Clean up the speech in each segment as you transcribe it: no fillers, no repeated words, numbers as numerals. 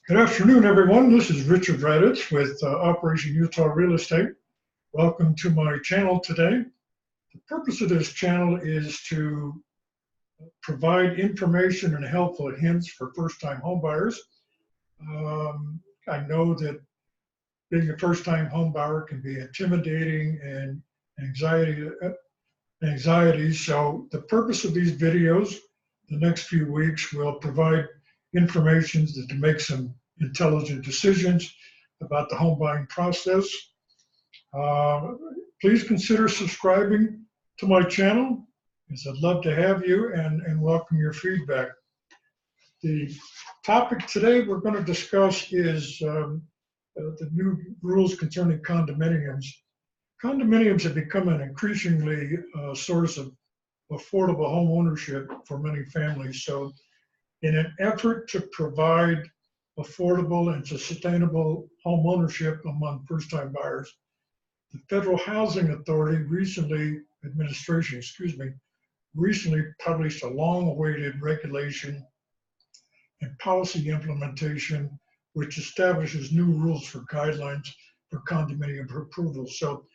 Good afternoon, everyone. This is Richard Raditz with Operation Utah Real Estate. Welcome to my channel today. The purpose of this channel is to provide information and helpful hints for first-time homebuyers. I know that being a first-time homebuyer can be intimidating and anxiety. So the purpose of these videos, the next few weeks, will provide information to make some intelligent decisions about the home buying process. Please consider subscribing to my channel, because I'd love to have you and welcome your feedback. The topic today we're going to discuss is the new rules concerning condominiums. Condominiums have become an increasingly source of affordable home ownership for many families. So in an effort to provide affordable and sustainable home ownership among first-time buyers, the Federal Housing Authority recently published a long-awaited regulation and policy implementation, which establishes new rules for guidelines for condominium approval. So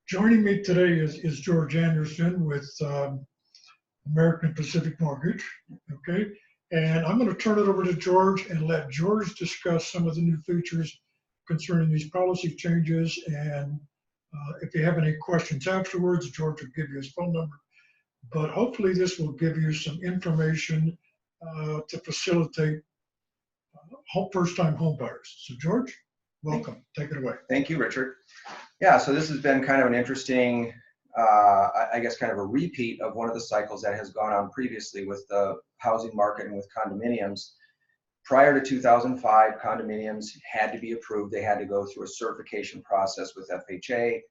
joining me today is George Anderson with American Pacific Mortgage, okay? And I'm going to turn it over to George and let George discuss some of the new features concerning these policy changes. And if you have any questions afterwards, George will give you his phone number. But hopefully this will give you some information to facilitate first-time home buyers. So George, welcome. Take it away. Thank you, Richard. Yeah, so this has been kind of an interesting, I guess kind of a repeat of one of the cycles that has gone on previously with the housing market and with condominiums. Prior to 2005, condominiums had to be approved. They had to go through a certification process with FHA,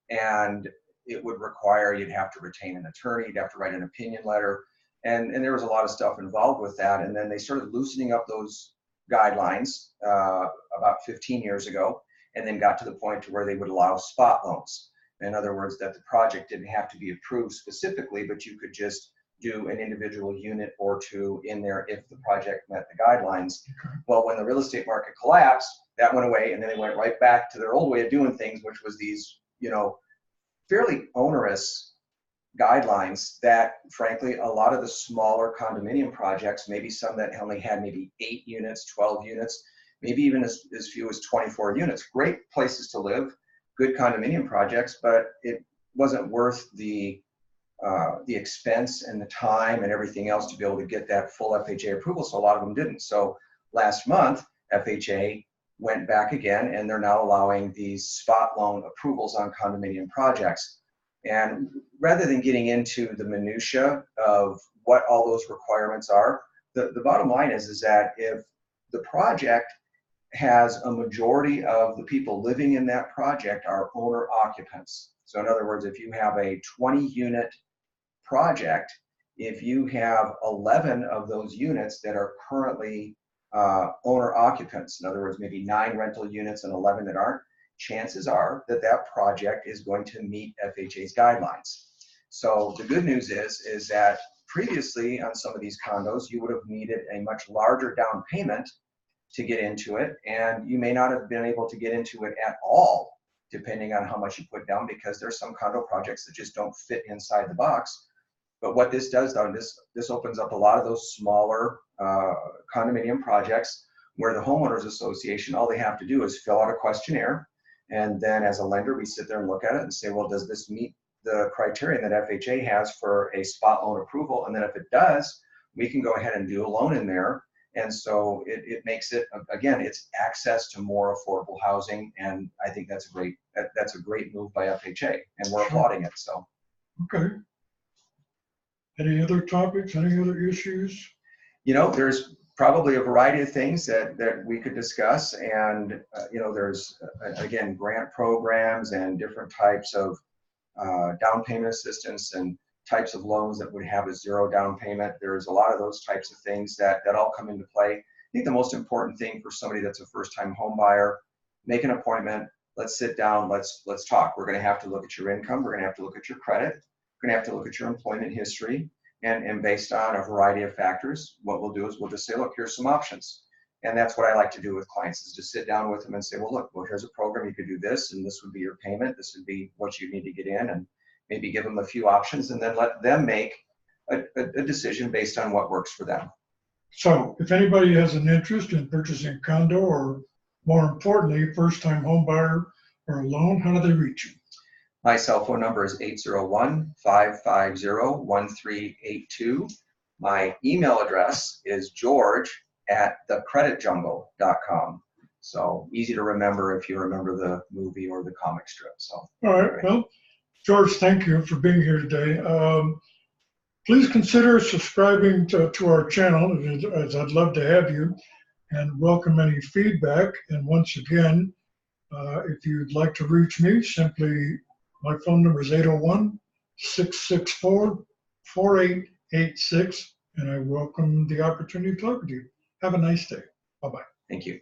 and it would require you'd have to retain an attorney, you'd have to write an opinion letter, and there was a lot of stuff involved with that. And then they started loosening up those guidelines about 15 years ago, and then got to the point to where they would allow spot loans. In other words, that the project didn't have to be approved specifically, but you could just do an individual unit or two in there if the project met the guidelines. Well, when the real estate market collapsed, that went away, and then they went right back to their old way of doing things, which was these, fairly onerous guidelines that, frankly, a lot of the smaller condominium projects, maybe some that only had maybe 8 units, 12 units, maybe even as few as 24 units, great places to live, good condominium projects, but it wasn't worth the expense and the time and everything else to be able to get that full FHA approval, so a lot of them didn't. So last month, FHA went back again, and they're now allowing these spot loan approvals on condominium projects. And rather than getting into the minutia of what all those requirements are, the bottom line is that if the project has a majority of the people living in that project are owner occupants. So in other words, if you have a 20-unit project, if you have 11 of those units that are currently owner occupants, in other words, maybe 9 rental units and 11 that aren't, chances are that that project is going to meet FHA's guidelines. So the good news is that previously on some of these condos, you would have needed a much larger down payment to get into it, and you may not have been able to get into it at all, depending on how much you put down, because there's some condo projects that just don't fit inside the box. But what this does, though, this opens up a lot of those smaller condominium projects where the homeowners association, all they have to do is fill out a questionnaire, and then as a lender, we sit there and look at it and say, well, does this meet the criteria that FHA has for a spot loan approval? And then if it does, we can go ahead and do a loan in there. And so it makes it, again, it's access to more affordable housing, and I think that's a great move by FHA, and we're applauding it. So, okay. Any other topics? Any other issues? There's probably a variety of things that we could discuss, and there's again grant programs and different types of down payment assistance and types of loans that would have a 0 down payment. There's a lot of those types of things that all come into play. I think the most important thing for somebody that's a first-time home buyer, make an appointment, let's sit down, let's talk. We're going to have to look at your income, we're going to have to look at your credit, we're going to have to look at your employment history, and based on a variety of factors, what we'll do is we'll just say, look, here's some options. And that's what I like to do with clients, is just sit down with them and say, well, look, well, here's a program, you could do this, and this would be your payment, this would be what you need to get in, and maybe give them a few options, and then let them make a decision based on what works for them. So if anybody has an interest in purchasing a condo, or more importantly, first-time home buyer or a loan, how do they reach you? My cell phone number is 801-550-1382. My email address is george@thecreditjungle.com. So easy to remember if you remember the movie or the comic strip. So, All right, well, George, thank you for being here today. Please consider subscribing to our channel, as I'd love to have you, and welcome any feedback. And once again, if you'd like to reach me, simply, my phone number is 801-664-4886, and I welcome the opportunity to talk with you. Have a nice day. Bye-bye. Thank you.